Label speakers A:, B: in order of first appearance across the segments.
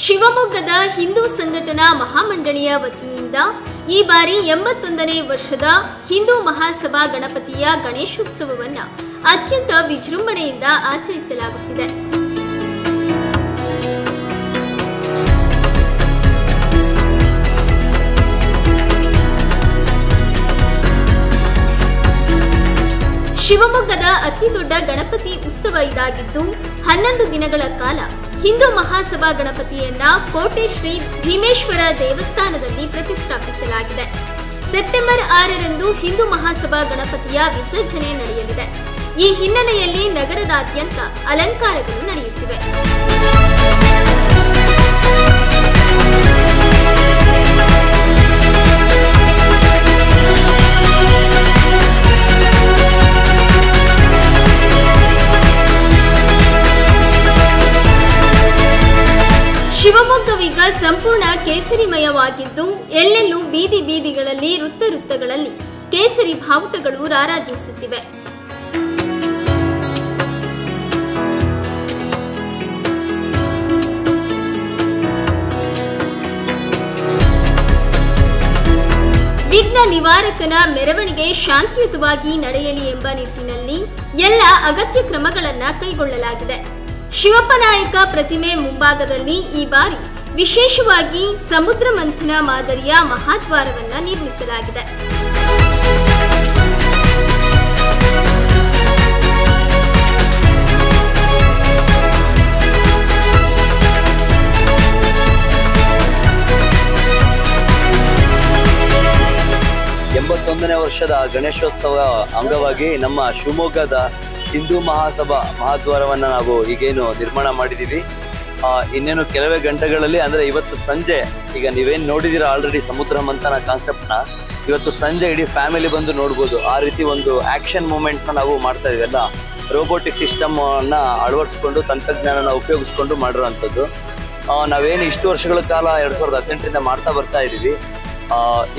A: ಶಿವಮೊಗ್ಗದ ಹಿಂದೂ ಸಂಘಟನಾ ಮಹಾಮಂಡಳಿಯ ವತಿಯಿಂದ ಈ ಬಾರಿ 81ನೇ ವರ್ಷದ ಹಿಂದೂ ಮಹಾಸಭಾ ಗಣಪತಿಯ ಗಣೇಶೋತ್ಸವವನ್ನು ಅತ್ಯಂತ ವಿಜೃಂಭಣೆಯಿಂದ ಆಚರಿಸಲಾಗುತ್ತಿದೆ. ಶಿವಮೊಗ್ಗದ ಅತಿದೊಡ್ಡ ಗಣಪತಿ ಉತ್ಸವ ಇದಾಗಿದ್ದು 11 ದಿನಗಳ ಕಾಲ ಹಿಂದೂ ಮಹಾಸಭಾ ಗಣಪತಿಯನ್ನ ಕೋಟೆ ಶ್ರೀ ಭೀಮೇಶ್ವರ ದೇವಸ್ಥಾನದಲ್ಲಿ ಪ್ರತಿಷ್ಠಾಪಿಸಲಾಗಿದೆ. ಸೆಪ್ಟೆಂಬರ್ 6ರಂದು ಹಿಂದೂ ಮಹಾಸಭಾ ಗಣಪತಿಯ ವಿಸರ್ಜನೆ ನಡೆಯಲಿದೆ. ಈ ಹಿನ್ನೆಲೆಯಲ್ಲಿ ನಗರದಾದ್ಯಂತ ಅಲಂಕಾರಗಳು ನಡೆಯುತ್ತಿವೆ. ಶಿವಮೊಗ್ಗವೀಗ ಸಂಪೂರ್ಣ ಕೇಸರಿಮಯವಾಗಿದ್ದು ಎಲ್ಲೆಲ್ಲೂ ಬೀದಿ ಬೀದಿಗಳಲ್ಲಿ ವೃತ್ತಗಳಲ್ಲಿ ಕೇಸರಿ ಬಾವುಟಗಳು ರಾರಾಜಿಸುತ್ತಿವೆ. ವಿಘ್ನ ನಿವಾರಕನ ಮೆರವಣಿಗೆ ಶಾಂತಿಯುತವಾಗಿ ನಡೆಯಲಿ ಎಂಬ ನಿಟ್ಟಿನಲ್ಲಿ ಎಲ್ಲ ಅಗತ್ಯ ಕ್ರಮಗಳನ್ನು ಕೈಗೊಳ್ಳಲಾಗಿದೆ. ಶಿವಪ್ಪನಾಯಕ ಪ್ರತಿಮೆ ಮುಂಭಾಗದಲ್ಲಿ ಈ ಬಾರಿ ವಿಶೇಷವಾಗಿ ಸಮುದ್ರ ಮಂಥನ ಮಾದರಿಯ ಮಹಾದ್ವಾರವನ್ನು ನಿರ್ಮಿಸಲಾಗಿದೆ.
B: ಎಂಬತ್ತೊಂದನೇ ವರ್ಷದ ಗಣೇಶೋತ್ಸವ ಅಂಗವಾಗಿ ನಮ್ಮ ಶಿವಮೊಗ್ಗದ ಹಿಂದೂ ಮಹಾಸಭಾ ಮಹಾದ್ವಾರವನ್ನು ನಾವು ಈಗೇನು ನಿರ್ಮಾಣ ಮಾಡಿದ್ದೀವಿ. ಇನ್ನೇನು ಕೆಲವೇ ಗಂಟೆಗಳಲ್ಲಿ ಅಂದರೆ ಇವತ್ತು ಸಂಜೆ, ಈಗ ನೀವೇನು ನೋಡಿದ್ದೀರಾ ಆಲ್ರೆಡಿ ಸಮುದ್ರ ಮಂಥನ ಕಾನ್ಸೆಪ್ಟ್ನ, ಇವತ್ತು ಸಂಜೆ ಇಡೀ ಫ್ಯಾಮಿಲಿ ಬಂದು ನೋಡ್ಬೋದು. ಆ ರೀತಿ ಒಂದು ಆ್ಯಕ್ಷನ್ ಮೂಮೆಂಟ್ನ ನಾವು ಮಾಡ್ತಾ ಇದೀವಿ. ಎಲ್ಲ ರೋಬೋಟಿಕ್ ಸಿಸ್ಟಮನ್ನು ಅಳವಡಿಸ್ಕೊಂಡು ತಂತ್ರಜ್ಞಾನನ ಉಪಯೋಗಿಸ್ಕೊಂಡು ಮಾಡಿರೋವಂಥದ್ದು. ನಾವೇನು ಇಷ್ಟು ವರ್ಷಗಳ ಕಾಲ 2018ರಿಂದ ಮಾಡ್ತಾ ಬರ್ತಾ ಇದ್ದೀವಿ.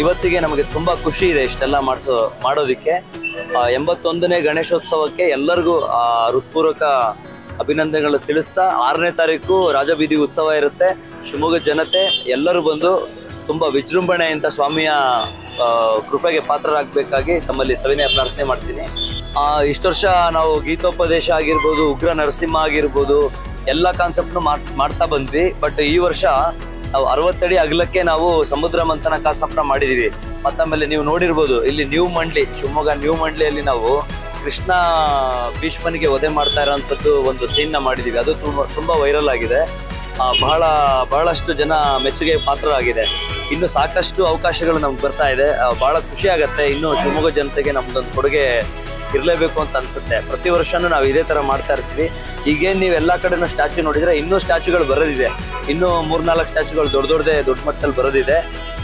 B: ಇವತ್ತಿಗೆ ನಮಗೆ ತುಂಬ ಖುಷಿ ಇದೆ ಇಷ್ಟೆಲ್ಲ ಮಾಡೋದಕ್ಕೆ. 81ನೇ ಗಣೇಶೋತ್ಸವಕ್ಕೆ ಎಲ್ಲರಿಗೂ ಹೃತ್ಪೂರ್ವಕ ಅಭಿನಂದನೆಗಳು ತಿಳಿಸ್ತಾ 6ನೇ ತಾರೀಕು ರಾಜಬೀದಿ ಉತ್ಸವ ಇರುತ್ತೆ. ಶಿವಮೊಗ್ಗ ಜನತೆ ಎಲ್ಲರೂ ಬಂದು ತುಂಬ ವಿಜೃಂಭಣೆಯಿಂದ ಸ್ವಾಮಿಯ ಕೃಪೆಗೆ ಪಾತ್ರರಾಗಬೇಕಾಗಿ ತಮ್ಮಲ್ಲಿ ಸವಿನಯ ಪ್ರಾರ್ಥನೆ ಮಾಡ್ತೀನಿ. ಇಷ್ಟು ವರ್ಷ ನಾವು ಗೀತೋಪದೇಶ ಆಗಿರ್ಬೋದು, ಉಗ್ರ ನರಸಿಂಹ ಆಗಿರ್ಬೋದು, ಎಲ್ಲ ಕಾನ್ಸೆಪ್ಟ್ನು ಮಾಡ್ತಾ ಬಂದ್ವಿ. ಬಟ್ ಈ ವರ್ಷ ನಾವು 60 ಅಡಿ ಅಗಲಕ್ಕೆ ನಾವು ಸಮುದ್ರ ಮಂಥನ ಕಾನ್ಸೆಪ್ಟ್ನ ಮಾಡಿದೀವಿ. ಮತ್ತಾಮೇಲೆ ನೀವು ನೋಡಿರ್ಬೋದು, ಇಲ್ಲಿ ನ್ಯೂ ಮಂಡ್ಲಿ, ಶಿವಮೊಗ್ಗ ನ್ಯೂ ಮಂಡ್ಲಿಯಲ್ಲಿ ನಾವು ಕೃಷ್ಣ ಭೀಷ್ಮನಿಗೆ ವಧೆ ಮಾಡ್ತಾ ಇರೋಂಥದ್ದು ಒಂದು ಸೀನ್ನ ಮಾಡಿದೀವಿ. ಅದು ತುಂಬ ವೈರಲ್ ಆಗಿದೆ. ಬಹಳಷ್ಟು ಜನ ಮೆಚ್ಚುಗೆ ಪಾತ್ರರಾಗಿದೆ. ಇನ್ನು ಸಾಕಷ್ಟು ಅವಕಾಶಗಳು ನಮ್ಗೆ ಬರ್ತಾ ಇದೆ. ಬಹಳ ಖುಷಿ ಆಗುತ್ತೆ. ಇನ್ನು ಶಿವಮೊಗ್ಗ ಜನತೆಗೆ ನಮ್ದೊಂದು ಕೊಡುಗೆ ಇರಲೇಬೇಕು ಅಂತ ಅನ್ಸುತ್ತೆ. ಪ್ರತಿ ವರ್ಷನೂ ನಾವು ಇದೇ ಥರ ಮಾಡ್ತಾ ಇರ್ತೀವಿ. ಈಗೇನು ನೀವು ಎಲ್ಲ ಕಡೆನೂ ಸ್ಟ್ಯಾಚ್ಯೂ ನೋಡಿದ್ರೆ ಇನ್ನೂ ಸ್ಟ್ಯಾಚ್ಯೂಗಳು ಬರೋದಿದೆ. ಇನ್ನೂ 3-4 ಸ್ಟ್ಯಾಚ್ಯೂಗಳು ದೊಡ್ಡ ಮಟ್ಟದಲ್ಲಿ ಬರೋದಿದೆ.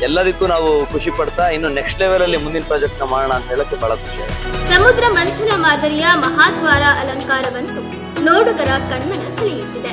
B: ಎಲ್ಲದಕ್ಕೂ ನಾವು ಖುಷಿ ಪಡ್ತಾ ಇನ್ನು ನೆಕ್ಸ್ಟ್ ಲೆವೆಲಲ್ಲಿ ಮುಂದಿನ ಪ್ರಾಜೆಕ್ಟ್ನ ಮಾಡೋಣ ಅಂತ ಹೇಳಕ್ಕೆ ಬಹಳ ಖುಷಿ ಇದೆ.
A: ಸಮುದ್ರ ಮಂಥನ ಮಾದರಿಯ ಮಹಾದ್ವಾರ ಅಲಂಕಾರವಂತೂ ನೋಡುಗರ ಕಣ್ಮನ ಸೆಳೆಯುತ್ತಿದೆ.